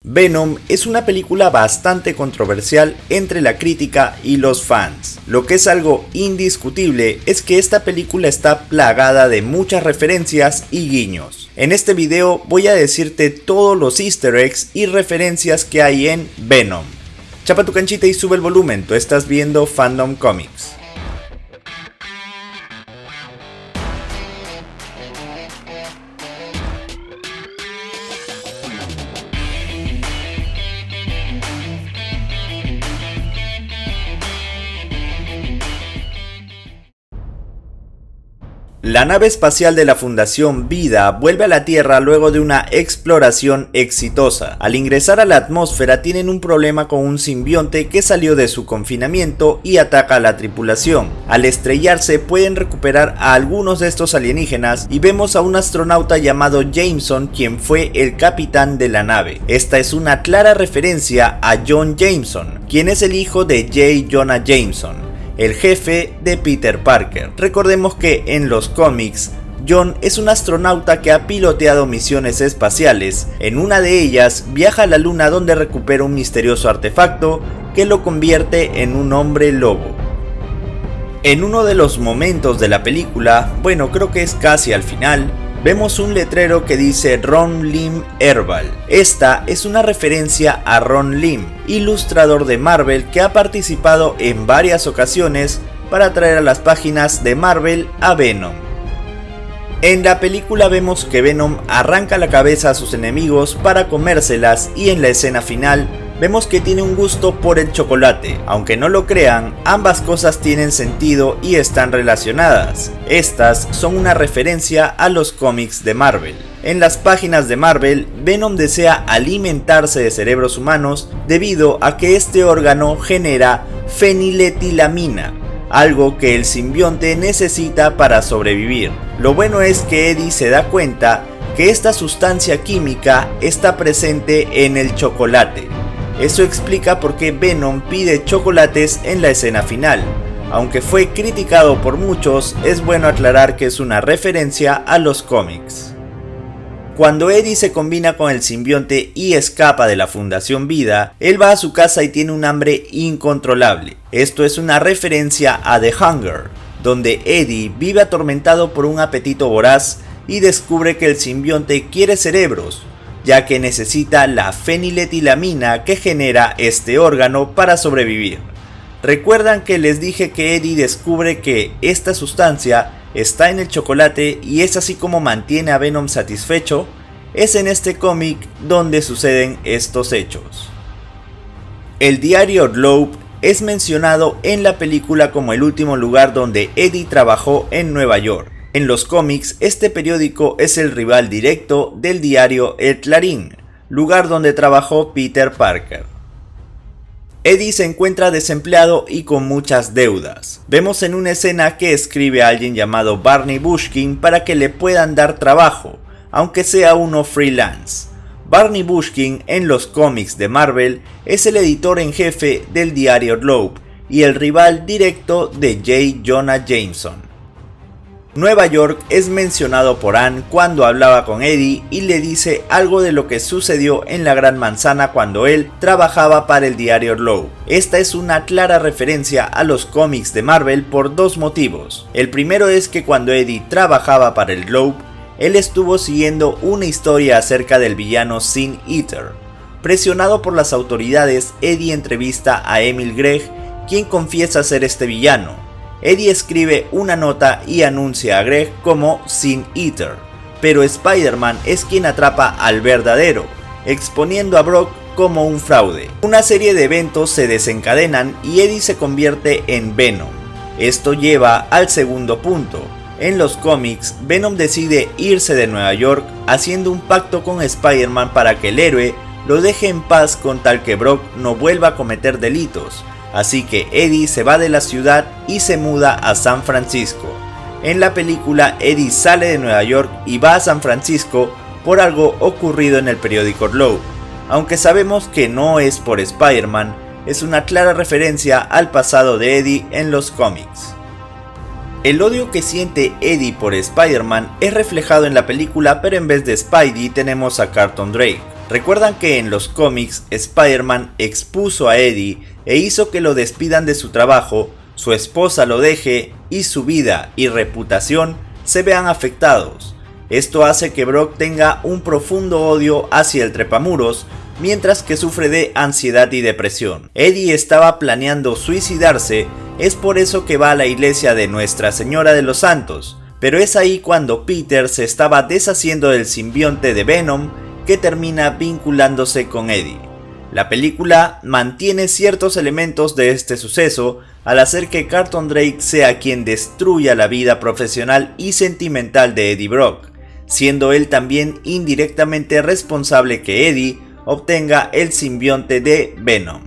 Venom es una película bastante controversial entre la crítica y los fans. Lo que es algo indiscutible es que esta película está plagada de muchas referencias y guiños. En este video voy a decirte todos los easter eggs y referencias que hay en Venom. Chapa tu canchita y sube el volumen, tú estás viendo Fandom Comics. La nave espacial de la Fundación Vida vuelve a la Tierra luego de una exploración exitosa. Al ingresar a la atmósfera tienen un problema con un simbionte que salió de su confinamiento y ataca a la tripulación. Al estrellarse pueden recuperar a algunos de estos alienígenas y vemos a un astronauta llamado Jameson, quien fue el capitán de la nave. Esta es una clara referencia a John Jameson, quien es el hijo de J. Jonah Jameson, el jefe de Peter Parker. Recordemos que en los cómics, John es un astronauta que ha piloteado misiones espaciales. En una de ellas viaja a la luna donde recupera un misterioso artefacto que lo convierte en un hombre lobo. En uno de los momentos de la película, bueno, creo que es casi al final, vemos un letrero que dice Ron Lim Herbal. Esta es una referencia a Ron Lim, ilustrador de Marvel que ha participado en varias ocasiones para traer a las páginas de Marvel a Venom. En la película vemos que Venom arranca la cabeza a sus enemigos para comérselas y en la escena final vemos que tiene un gusto por el chocolate. Aunque no lo crean, ambas cosas tienen sentido y están relacionadas. Estas son una referencia a los cómics de Marvel. En las páginas de Marvel, Venom desea alimentarse de cerebros humanos debido a que este órgano genera feniletilamina, algo que el simbionte necesita para sobrevivir. Lo bueno es que Eddie se da cuenta que esta sustancia química está presente en el chocolate. Eso explica por qué Venom pide chocolates en la escena final. Aunque fue criticado por muchos, es bueno aclarar que es una referencia a los cómics. Cuando Eddie se combina con el simbionte y escapa de la Fundación Vida, él va a su casa y tiene un hambre incontrolable. Esto es una referencia a The Hunger, donde Eddie vive atormentado por un apetito voraz y descubre que el simbionte quiere cerebros, ya que necesita la feniletilamina que genera este órgano para sobrevivir. ¿Recuerdan que les dije que Eddie descubre que esta sustancia está en el chocolate y es así como mantiene a Venom satisfecho? Es en este cómic donde suceden estos hechos. El diario Globe es mencionado en la película como el último lugar donde Eddie trabajó en Nueva York. En los cómics, este periódico es el rival directo del diario El Clarín, lugar donde trabajó Peter Parker. Eddie se encuentra desempleado y con muchas deudas. Vemos en una escena que escribe a alguien llamado Barney Bushkin para que le puedan dar trabajo, aunque sea uno freelance. Barney Bushkin en los cómics de Marvel es el editor en jefe del diario Globe y el rival directo de J. Jonah Jameson. Nueva York es mencionado por Anne cuando hablaba con Eddie y le dice algo de lo que sucedió en la Gran Manzana cuando él trabajaba para el diario Globe. Esta es una clara referencia a los cómics de Marvel por dos motivos. El primero es que cuando Eddie trabajaba para el Globe, él estuvo siguiendo una historia acerca del villano Sin Eater. Presionado por las autoridades, Eddie entrevista a Emil Gregg, quien confiesa ser este villano. Eddie escribe una nota y anuncia a Greg como Sin Eater, pero Spider-Man es quien atrapa al verdadero, exponiendo a Brock como un fraude. Una serie de eventos se desencadenan y Eddie se convierte en Venom. Esto lleva al segundo punto. En los cómics, Venom decide irse de Nueva York haciendo un pacto con Spider-Man para que el héroe lo deje en paz con tal que Brock no vuelva a cometer delitos. Así que Eddie se va de la ciudad y se muda a San Francisco. En la película, Eddie sale de Nueva York y va a San Francisco por algo ocurrido en el periódico Globe. Aunque sabemos que no es por Spider-Man, es una clara referencia al pasado de Eddie en los cómics. El odio que siente Eddie por Spider-Man es reflejado en la película, pero en vez de Spidey tenemos a Carlton Drake. Recuerdan que en los cómics Spider-Man expuso a Eddie e hizo que lo despidan de su trabajo, su esposa lo deje y su vida y reputación se vean afectados. Esto hace que Brock tenga un profundo odio hacia el trepamuros, mientras que sufre de ansiedad y depresión. Eddie estaba planeando suicidarse, es por eso que va a la iglesia de Nuestra Señora de los Santos, pero es ahí cuando Peter se estaba deshaciendo del simbionte de Venom que termina vinculándose con Eddie. La película mantiene ciertos elementos de este suceso al hacer que Carlton Drake sea quien destruya la vida profesional y sentimental de Eddie Brock, siendo él también indirectamente responsable que Eddie obtenga el simbionte de Venom.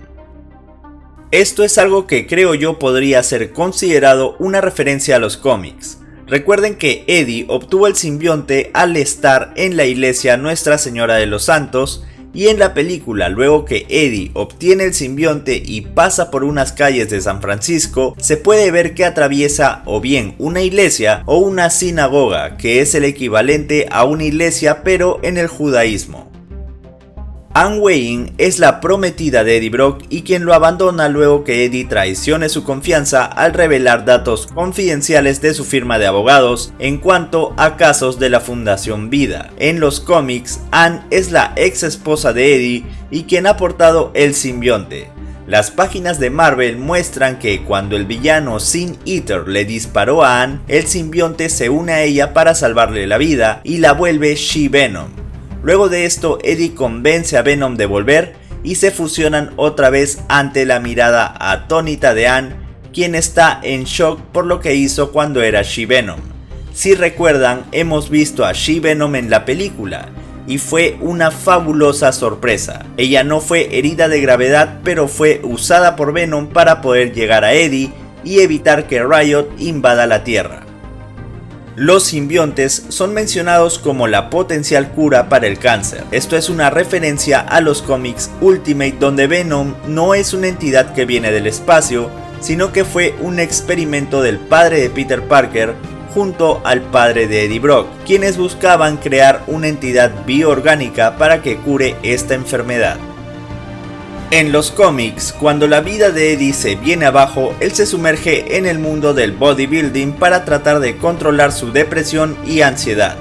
Esto es algo que creo yo podría ser considerado una referencia a los cómics. Recuerden que Eddie obtuvo el simbionte al estar en la iglesia Nuestra Señora de los Santos, y en la película, luego que Eddie obtiene el simbionte y pasa por unas calles de San Francisco, se puede ver que atraviesa o bien una iglesia o una sinagoga, que es el equivalente a una iglesia pero en el judaísmo. Anne Weying es la prometida de Eddie Brock y quien lo abandona luego que Eddie traicione su confianza al revelar datos confidenciales de su firma de abogados en cuanto a casos de la Fundación Vida. En los cómics, Anne es la ex esposa de Eddie y quien ha portado el simbionte. Las páginas de Marvel muestran que cuando el villano Sin Eater le disparó a Anne, el simbionte se une a ella para salvarle la vida y la vuelve She-Venom. Luego de esto, Eddie convence a Venom de volver y se fusionan otra vez ante la mirada atónita de Anne, quien está en shock por lo que hizo cuando era She-Venom. Si recuerdan, hemos visto a She-Venom en la película y fue una fabulosa sorpresa. Ella no fue herida de gravedad, pero fue usada por Venom para poder llegar a Eddie y evitar que Riot invada la Tierra. Los simbiontes son mencionados como la potencial cura para el cáncer. Esto es una referencia a los cómics Ultimate, donde Venom no es una entidad que viene del espacio, sino que fue un experimento del padre de Peter Parker junto al padre de Eddie Brock, quienes buscaban crear una entidad bioorgánica para que cure esta enfermedad. En los cómics, cuando la vida de Eddie se viene abajo, él se sumerge en el mundo del bodybuilding para tratar de controlar su depresión y ansiedad.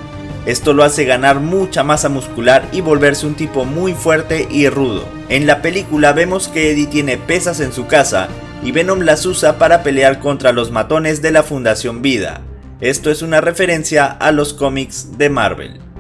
Esto lo hace ganar mucha masa muscular y volverse un tipo muy fuerte y rudo. En la película vemos que Eddie tiene pesas en su casa y Venom las usa para pelear contra los matones de la Fundación Vida. Esto es una referencia a los cómics de Marvel.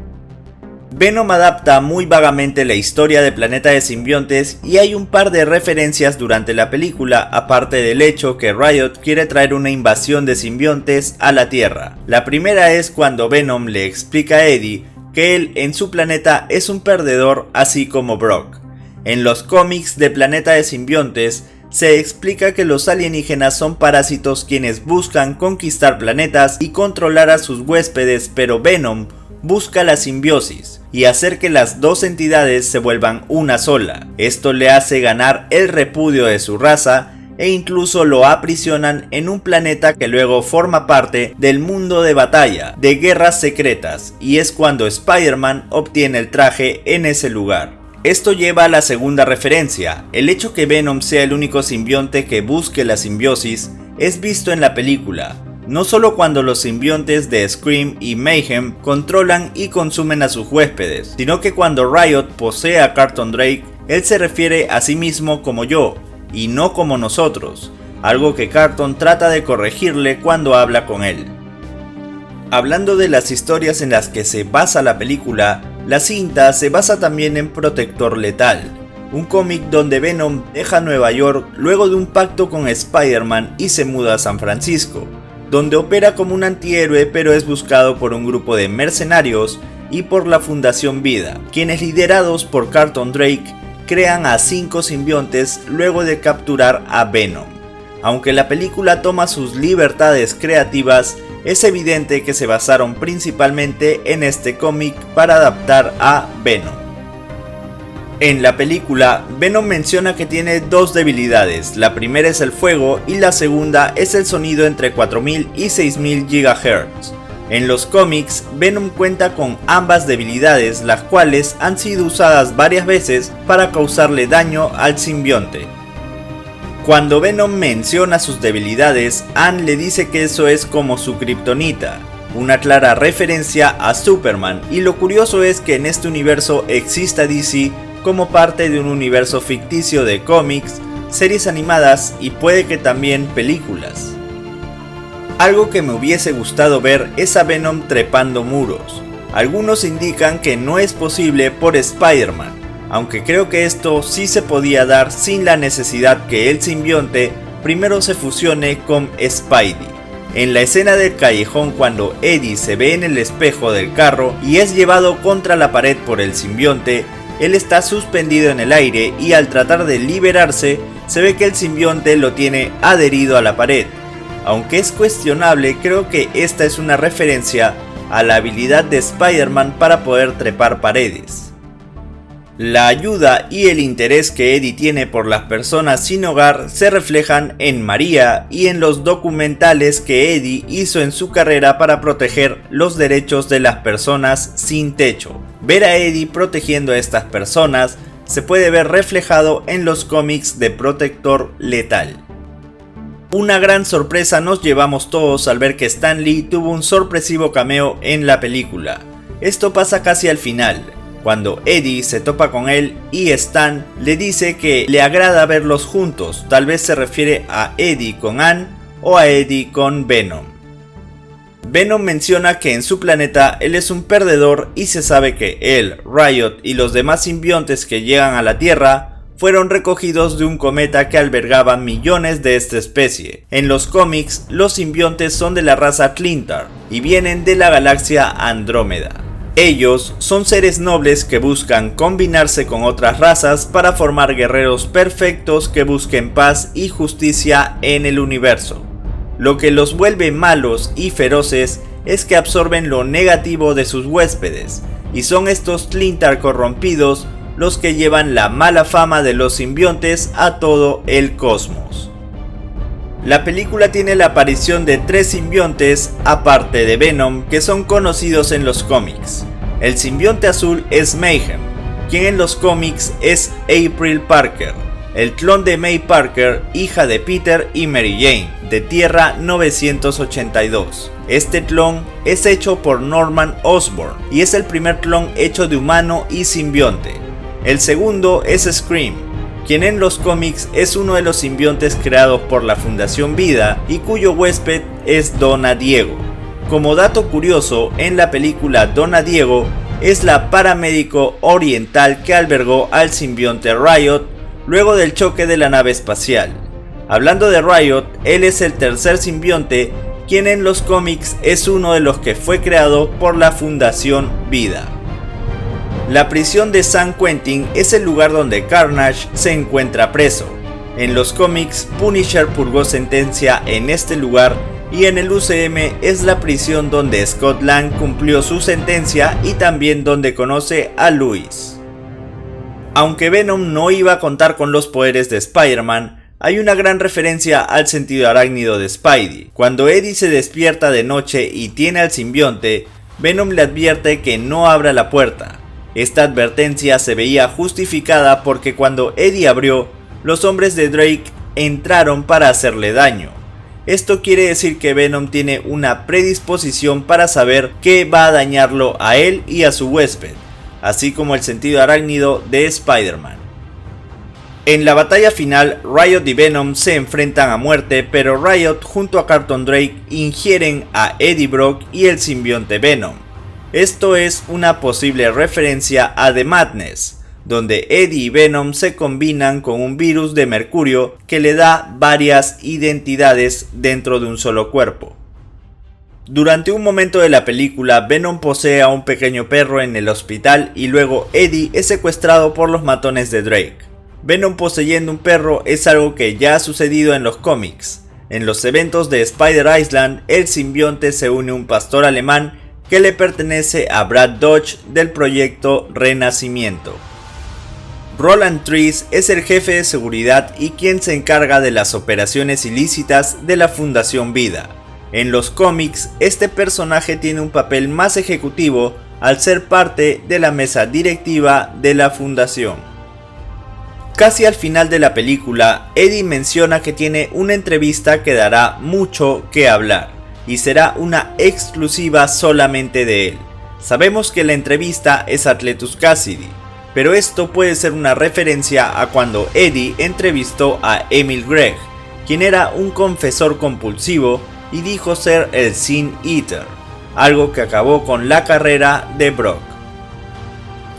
Venom adapta muy vagamente la historia de Planeta de Simbiontes y hay un par de referencias durante la película, aparte del hecho que Riot quiere traer una invasión de simbiontes a la Tierra. La primera es cuando Venom le explica a Eddie que él en su planeta es un perdedor así como Brock. En los cómics de Planeta de Simbiontes se explica que los alienígenas son parásitos quienes buscan conquistar planetas y controlar a sus huéspedes, pero Venom busca la simbiosis y hacer que las dos entidades se vuelvan una sola. Esto le hace ganar el repudio de su raza e incluso lo aprisionan en un planeta que luego forma parte del mundo de batalla, de guerras secretas, y es cuando Spider-Man obtiene el traje en ese lugar. Esto lleva a la segunda referencia. El hecho que Venom sea el único simbionte que busque la simbiosis es visto en la película. No solo cuando los simbiontes de Scream y Mayhem controlan y consumen a sus huéspedes, sino que cuando Riot posee a Carlton Drake, él se refiere a sí mismo como yo, y no como nosotros, algo que Carlton trata de corregirle cuando habla con él. Hablando de las historias en las que se basa la película, la cinta se basa también en Protector Letal, un cómic donde Venom deja Nueva York luego de un pacto con Spider-Man y se muda a San Francisco, donde opera como un antihéroe pero es buscado por un grupo de mercenarios y por la Fundación Vida, quienes liderados por Carlton Drake crean a 5 simbiontes luego de capturar a Venom. Aunque la película toma sus libertades creativas, es evidente que se basaron principalmente en este cómic para adaptar a Venom. En la película, Venom menciona que tiene dos debilidades, la primera es el fuego y la segunda es el sonido entre 4000 y 6000 GHz. En los cómics, Venom cuenta con ambas debilidades, las cuales han sido usadas varias veces para causarle daño al simbionte. Cuando Venom menciona sus debilidades, Anne le dice que eso es como su kriptonita, una clara referencia a Superman, y lo curioso es que en este universo exista DC como parte de un universo ficticio de cómics, series animadas y puede que también películas. Algo que me hubiese gustado ver es a Venom trepando muros. Algunos indican que no es posible por Spider-Man, aunque creo que esto sí se podía dar sin la necesidad que el simbionte primero se fusione con Spidey. En la escena del callejón, cuando Eddie se ve en el espejo del carro y es llevado contra la pared por el simbionte, él está suspendido en el aire y al tratar de liberarse, se ve que el simbionte lo tiene adherido a la pared. Aunque es cuestionable, creo que esta es una referencia a la habilidad de Spider-Man para poder trepar paredes. La ayuda y el interés que Eddie tiene por las personas sin hogar se reflejan en María y en los documentales que Eddie hizo en su carrera para proteger los derechos de las personas sin techo. Ver a Eddie protegiendo a estas personas se puede ver reflejado en los cómics de Protector Letal. Una gran sorpresa nos llevamos todos al ver que Stan Lee tuvo un sorpresivo cameo en la película. Esto pasa casi al final, cuando Eddie se topa con él y Stan le dice que le agrada verlos juntos. Tal vez se refiere a Eddie con Anne o a Eddie con Venom. Venom menciona que en su planeta él es un perdedor y se sabe que él, Riot y los demás simbiontes que llegan a la Tierra fueron recogidos de un cometa que albergaba millones de esta especie. En los cómics, los simbiontes son de la raza Clintar y vienen de la galaxia Andrómeda. Ellos son seres nobles que buscan combinarse con otras razas para formar guerreros perfectos que busquen paz y justicia en el universo. Lo que los vuelve malos y feroces es que absorben lo negativo de sus huéspedes, y son estos Clintar corrompidos los que llevan la mala fama de los simbiontes a todo el cosmos. La película tiene la aparición de 3 simbiontes aparte de Venom que son conocidos en los cómics. El simbionte azul es Mayhem, quien en los cómics es April Parker, el clon de May Parker, hija de Peter y Mary Jane, de Tierra 982. Este clon es hecho por Norman Osborn y es el primer clon hecho de humano y simbionte. El segundo es Scream, quien en los cómics es uno de los simbiontes creados por la Fundación Vida y cuyo huésped es Donna Diego. Como dato curioso, en la película Donna Diego es la paramédico oriental que albergó al simbionte Riot luego del choque de la nave espacial. Hablando de Riot, él es el tercer simbionte, quien en los cómics es uno de los que fue creado por la Fundación Vida. La prisión de San Quentin es el lugar donde Carnage se encuentra preso. En los cómics, Punisher purgó sentencia en este lugar y en el UCM es la prisión donde Scott Lang cumplió su sentencia y también donde conoce a Lois. Aunque Venom no iba a contar con los poderes de Spider-Man, hay una gran referencia al sentido arácnido de Spidey. Cuando Eddie se despierta de noche y tiene al simbionte, Venom le advierte que no abra la puerta. Esta advertencia se veía justificada porque cuando Eddie abrió, los hombres de Drake entraron para hacerle daño. Esto quiere decir que Venom tiene una predisposición para saber que va a dañarlo a él y a su huésped, así como el sentido arácnido de Spider-Man. En la batalla final, Riot y Venom se enfrentan a muerte, pero Riot junto a Carlton Drake ingieren a Eddie Brock y el simbionte Venom. Esto es una posible referencia a The Madness, donde Eddie y Venom se combinan con un virus de mercurio que le da varias identidades dentro de un solo cuerpo. Durante un momento de la película, Venom posee a un pequeño perro en el hospital y luego Eddie es secuestrado por los matones de Drake. Venom poseyendo un perro es algo que ya ha sucedido en los cómics. En los eventos de Spider Island, el simbionte se une a un pastor alemán que le pertenece a Brad Dodge del proyecto Renacimiento. Roland Trees es el jefe de seguridad y quien se encarga de las operaciones ilícitas de la Fundación Vida. En los cómics, este personaje tiene un papel más ejecutivo al ser parte de la mesa directiva de la fundación. Casi al final de la película, Eddie menciona que tiene una entrevista que dará mucho que hablar, y será una exclusiva solamente de él. Sabemos que la entrevista es a Cletus Kasady, pero esto puede ser una referencia a cuando Eddie entrevistó a Emil Gregg, quien era un confesor compulsivo y dijo ser el Sin Eater, algo que acabó con la carrera de Brock.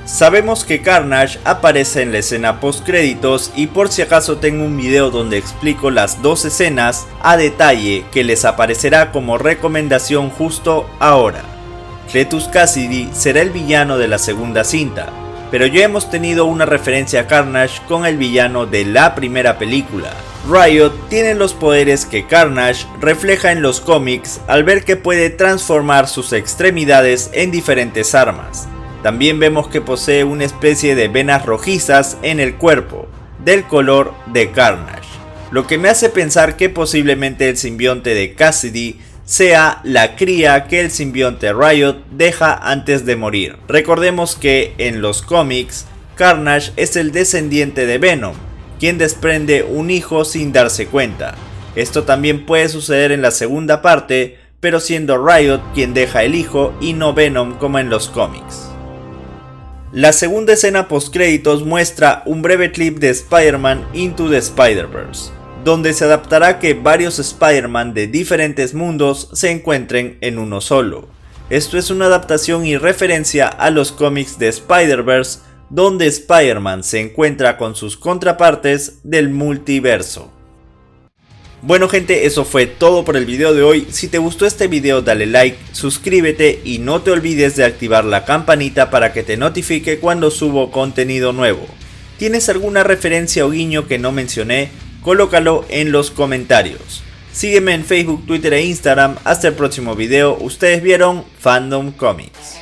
Sabemos que Carnage aparece en la escena post créditos, y por si acaso tengo un video donde explico las dos escenas a detalle que les aparecerá como recomendación justo ahora. Cletus Kasady será el villano de la segunda cinta, pero ya hemos tenido una referencia a Carnage con el villano de la primera película. Riot tiene los poderes que Carnage refleja en los cómics al ver que puede transformar sus extremidades en diferentes armas. También vemos que posee una especie de venas rojizas en el cuerpo, del color de Carnage, lo que me hace pensar que posiblemente el simbionte de Kasady sea la cría que el simbionte Riot deja antes de morir. Recordemos que en los cómics, Carnage es el descendiente de Venom, quien desprende un hijo sin darse cuenta. Esto también puede suceder en la segunda parte, pero siendo Riot quien deja el hijo y no Venom como en los cómics. La segunda escena post créditos muestra un breve clip de Spider-Man Into the Spider-Verse, donde se adaptará que varios Spider-Man de diferentes mundos se encuentren en uno solo. Esto es una adaptación y referencia a los cómics de Spider-Verse, donde Spider-Man se encuentra con sus contrapartes del multiverso. Bueno gente, eso fue todo por el video de hoy. Si te gustó este video dale like, suscríbete y no te olvides de activar la campanita para que te notifique cuando subo contenido nuevo. ¿Tienes alguna referencia o guiño que no mencioné? Colócalo en los comentarios. Sígueme en Facebook, Twitter e Instagram. Hasta el próximo video. Ustedes vieron Fandom Comics.